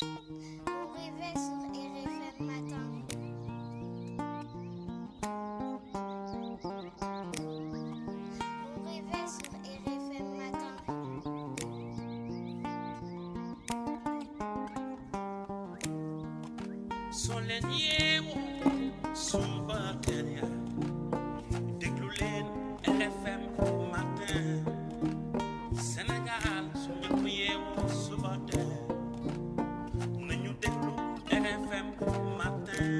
Au réveil sur RFM matin. Au réveil sur RFM matin. Soleniewo suba tenya déglu leen RFM matin Sénégal su ñëpp yeewoo suba teel nañu déglu RFM matin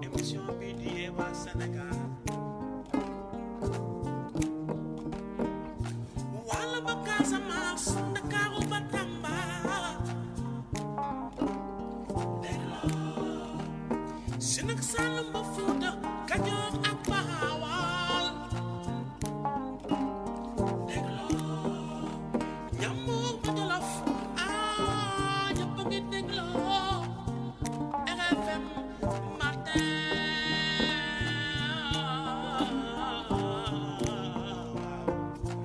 émission bi di yeewaa Sénégal wala ba Casamance Ndakaaru ba Tamba Sinak Saalum ba Fuuta Kajoor ak Bawol dégloo Njambur ba Jolof ñëpp a ngi dégloo RFM matin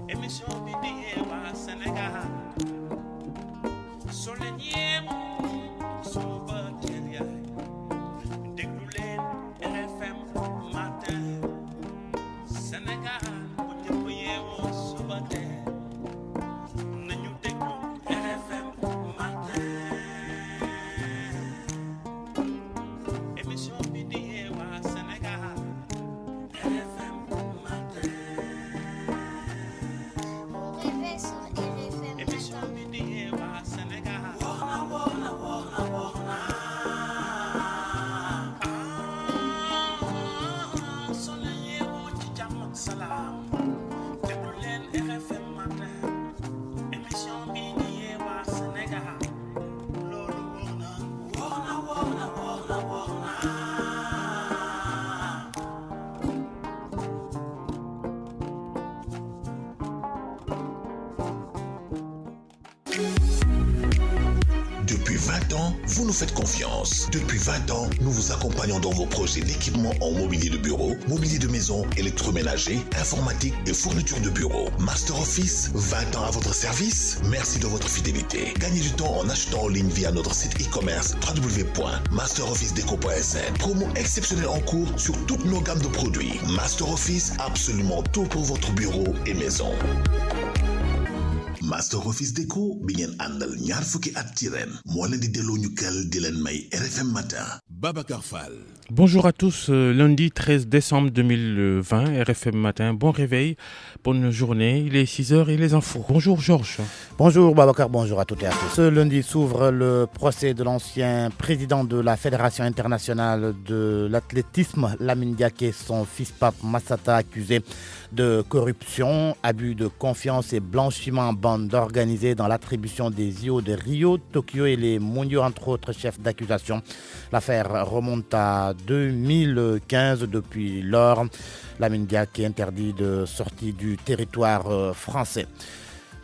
émission bi di yeewaa Sénégal soo leen yeewoo suba teel yaay déglu leen RFM matin Sénégal bu ñëpp yeewoo suba teel nañu déglu RFM matin émission bi di yeewaa Sénégal RFM matin Au réveil sur RFM émission matin. bi di yeewaa Sénégal soo leen yeewoo ci jàmm ak salaam déglu leen RFM matin émission bi di yeewaa Sénégal loolu wóor na Depuis 20 ans, vous nous faites confiance. Depuis 20 ans, nous vous accompagnons dans vos projets d'équipement en mobilier de bureau, mobilier de maison, électroménager, informatique et fourniture de bureau. Master Office, 20 ans à votre service. Merci de votre fidélité. Gagnez du temps en achetant en ligne via notre site e-commerce www.masterofficedeco.sn. Promo exceptionnelle en cours sur toutes nos gammes de produits. Master Office, absolument tout pour votre bureau et maison. Master Office Déco bi ngeen àndal ñaar fukki at ci ren moo leen di delloo ñu kal di leen may RFM matin. Babacar Fall. Bonjour à tous, lundi 13 décembre 2020, RFM matin, bon réveil, bonne journée, il est 6h et les infos. Bonjour Georges. Bonjour Babacar, bonjour à toutes et à tous. Ce lundi s'ouvre le procès de l'ancien président de la Fédération internationale de l'athlétisme, Lamine Diaké, son fils Pape Massata, accusé de corruption, abus de confiance et blanchiment en bande organisée dans l'attribution des JO de Rio, Tokyo et les mondiaux, entre autres chefs d'accusation. L'affaire remonte à 2015. Depuis lors, Lamine Diaké est interdit de sortie du territoire français.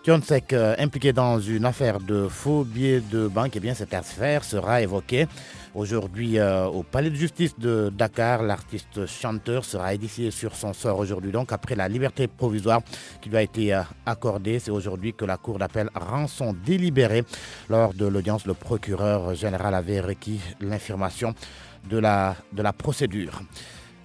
Thionsek, impliqué dans une affaire de faux billets de banque, eh bien cette affaire sera évoquée aujourd'hui au palais de justice de Dakar. L'artiste chanteur sera édifié sur son sort aujourd'hui, donc après la liberté provisoire qui lui a été accordée. C'est aujourd'hui que la cour d'appel rend son délibéré. Lors de l'audience, le procureur général avait requis l'information de la procédure.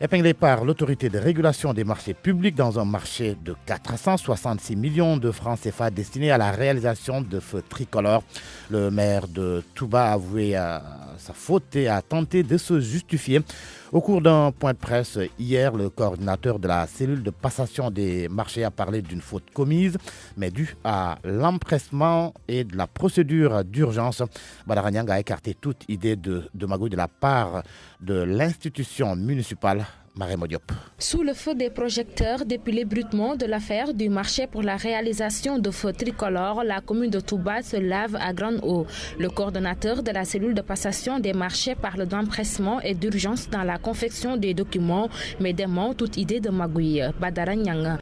Épinglé par l'autorité de régulation des marchés publics dans un marché de 466 millions de francs CFA destiné à la réalisation de feux tricolores, le maire de Touba a avoué sa faute et a tenté de se justifier. Au cours d'un point de presse hier, le coordinateur de la cellule de passation des marchés a parlé d'une faute commise, mais due à l'empressement et de la procédure d'urgence. Badara Niang a écarté toute idée de magouille de la part de l'institution municipale. Marème Diop. Sous le feu des projecteurs, depuis l'ébruitement de l'affaire du marché pour la réalisation de feux tricolores, la commune de Touba se lave à grande eau. Le coordonnateur de la cellule de passation des marchés parle d'empressement et d'urgence dans la confection des documents, mais dément toute idée de magouille. Badara Niang.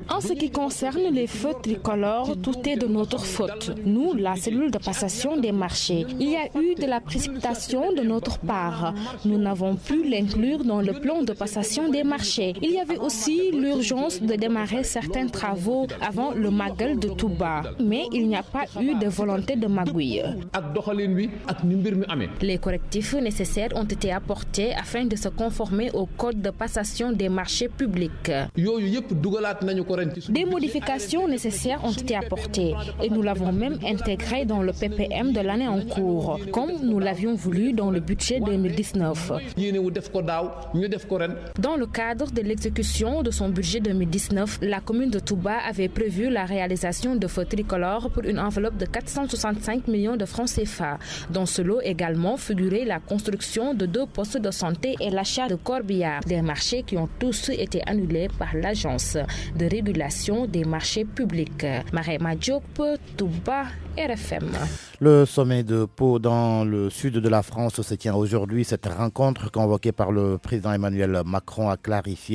En ce qui concerne les feux tricolores, tout est de notre faute. Nous, la cellule de passation des marchés, il y a eu de la précipitation de notre part. Nous n'avons pu l'inclure dans le plan de passation des marchés. Il y avait aussi l'urgence de démarrer certains travaux avant le Magal de Touba, mais il n'y a pas eu de volonté de magouille. Les correctifs nécessaires ont été apportés afin de se conformer au code de passation des marchés publics. Des modifications nécessaires ont été apportées et nous l'avons même intégré dans le PPM de l'année en cours, comme nous l'avions voulu dans le budget 2019. Dans le cadre de l'exécution de son budget 2019, la commune de Touba avait prévu la réalisation de feux tricolores pour une enveloppe de 465 millions de francs CFA. Dans ce lot également figurait la construction de 2 postes de santé et l'achat de corbillards, des marchés qui ont tous été annulés par l'Agence de régulation des marchés publics. Marema Diop, Touba, RFM. Le sommet de Pau dans le sud de la France se tient aujourd'hui. Cette rencontre convoquée par le président Emmanuel Macron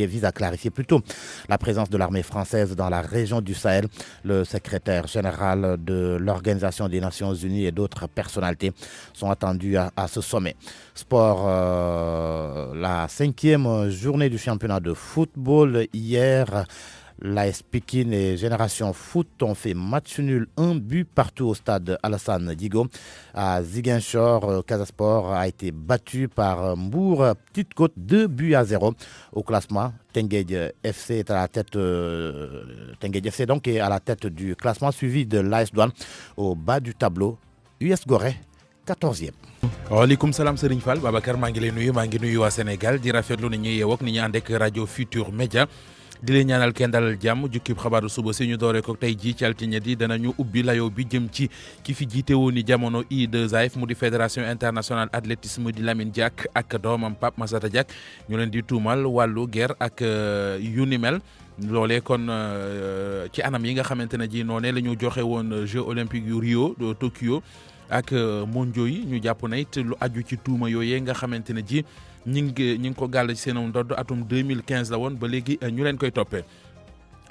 vise à clarifier plutôt la présence de l'armée française dans la région du Sahel. Le secrétaire général de l'Organisation des Nations Unies et d'autres personnalités sont attendus à ce sommet. Sport, la 5e journée du championnat de football hier. L'AS Pikine et Génération Foot ont fait match nul, 1 but partout au stade Alassane Djigo. À Ziguinchor, Casasport a été battu par Mbour Petite Côte, 2-0 au classement. Tengued FC est à la tête. Tengued FC donc est à la tête du classement, suivi de l'AS Douane au bas du tableau. US Gorée 14e. waaleykum salaam Serigne Fall Babacar maa ngi lay nuyu maa ngi nuyu waa Sénégal di rafetlu ni ñuy yeewoo ak ni ñu ànd ak rajo Futur Média. di leen ñaanal kenn dalal jàmm jukkib xabaaru suba si ñu dooree ko tey jii ci altine di danañu ubbi layoo bi jëm ci ki fi jiite woon ni jamono I2AF mu di fédération internationale athlétisme di Lamine Diack ak doomam Pape Massata Diack ñu leen di tuumal wàllu guerre ak yu ni mel. loolee kon ci anam yi nga xamante ne ji noonee la ñu joxe woon Jeux olympiques yu Rio de Tokyo ak mondiaux yi ñu jàpp na it lu aju ci tuuma yooyee nga xamante ne ji ñi ngi ko gàll ci seen ndodd atum 2015 la woon ba léegi ñu leen koy toppee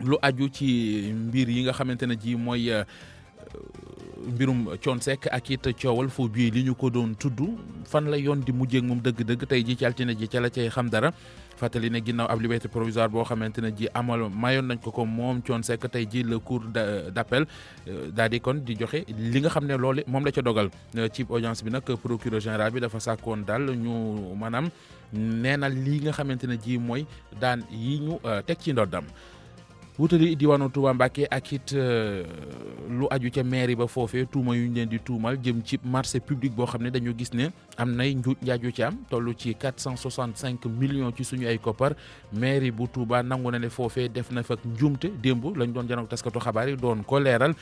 lu aju ci mbir yi nga xamante ne ji mooy mbirum Thione Seck ak it coowal faux billets li ñu ko doon tudd fan la yoon di mujjee moom dëgg-dëgg tey ji ci altine ji ca la cay xam dara fàttali ne ginnaaw ab liberté provisoire boo xamante ne ji mayoon nañ ko moom Thione Seck tey ji le cour d'appel daal di kon di joxe li nga xam ne loolu moom la ca dogal ci audience bi nag procureur général bi dafa sàkkoon daal ñu maanaam neenal lii nga xamante ne ji mooy daan yi ñu teg ci ndoddam wutali diwaanu Touba Mbacké ak it lu aju ca mairie ba foofee tuuma yu ñu leen di tuumal jëm ci marché public boo xam ne dañu gis ne am nay njuuj njaaju ci am toll ci 465 millions ci suñu ay koppar mairie bu Touba nangu na ne foofee def na fa njuumte démb lañ doon janook taskatu xabaar yi doon ko leeral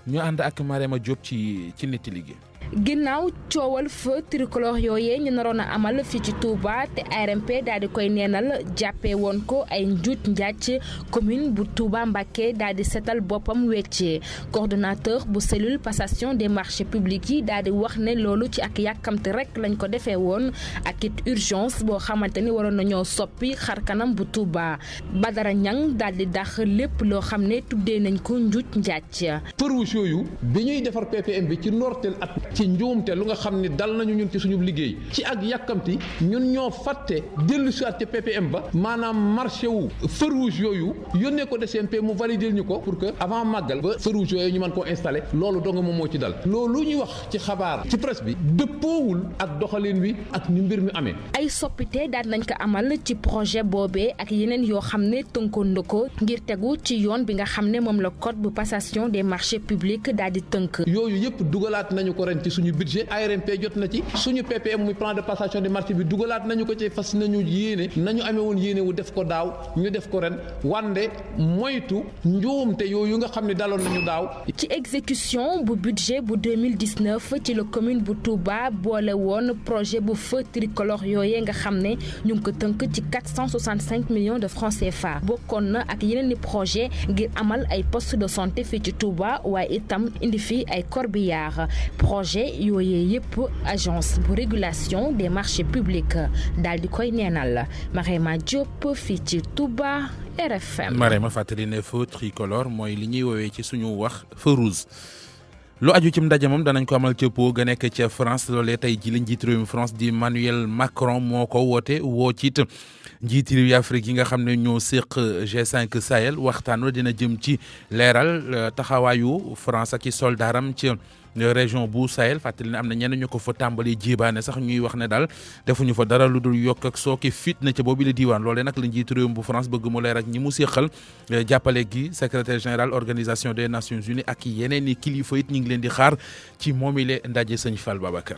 ñu ànd ak Marema Diop ci netti liggéey. ginnaaw coowal feu tricolore yooyee ñu naroon a amal fii ci Touba te ARMP daal di koy neenal jàppee woon ko ay njuuj njaaj commune bu Touba Mbacké daal di setal boppam weccee coordonnateur bu cellule passation des marchés publics yi daal di wax ne loolu ci ak yàkkamte rek lañ ko defee woon ak it urgence boo xamante ni waroon nañoo soppi xar kanam bu Touba Badara Niang daal di dàq lépp loo xam ne tuddee nañ ko njuuj njaaj. fërwus yooyu bi ñuy defar PPM bi ci ndorteel at ci njuumte lu nga xam ne dal nañu ñun ci suñu liggéey ci ak yàkkamti ñun ñoo fàtte dellu si waat ci PPM ba maanaam marché wu feu rouge yooyu yónnee ko DCMP mu valider ñu ko pour que avant màggal ba feu rouge yooyu ñu mën koo installé loolu dong moom moo ci dal loolu ñuy wax ci xabaar ci presse bi dëppoowul ak doxalin wi ak ni mbir mi amee. ay soppite daal nañ ko amal ci projet boobee ak yeneen yoo xam ne tënkoon na ko ngir tegu ci yoon bi nga xam ne moom la code bu passation des marchés publics daal di tënk. yooyu yëpp dugalaat nañu ko ren ci suñu budget ARMP jot na ci suñu PPM muy plan de passation des marchés bi dugalaat nañu ko ci fas nañu yéene nañu amee woon yéene wu def ko daaw ñu def ko ren wande moytu njuumte yooyu nga xam ne daloon nañu daaw. ci exécution bu budget bu 2019 ci la commune bu Touba boole woon projet bu feu tricolore yooyee nga xam ne ñu ngi ko tënk ci 465 millions de francs CFA bokkoon na ak yeneen i projet ngir amal ay poste de santé fii ci Touba waaye itam indi fi ay corbillard projet yooyee yëpp agence bu régulation des marchés publics daal di koy neenal Marema Diop fii ci Touba RFM. Marema fàttali ne feu tricolore mooy li ñuy woowee ci suñu wax feu rouge lu aju ci ndaje moom danañ ko amal ca Pau ga nekk ca France loolee tey ji la njiit réewum France di Emmanuel Macron moo ko woote woo ci it njiiti réew yi Afrique yi nga xam ne ñoo séq G5 Sahel waxtaan wa dina jëm ci leeral taxawaayu France ak i soldaaram ci région bu Sahel fàttali ne am na ñenn ñu ko fa tàmbali jibaane sax ñuy wax ne daal defuñu fa dara lu dul yokk ak sooke fitna ca boobu la diiwaan loolee nag la njiitu réewum bu France bëgg mu leer ak ñi mu séqal jàppale gi secrétaire général organisation des Nations Unies ak yeneen i kilifa it ñu ngi leen di xaar ci moomile ndaje sëñ Fall Babacar.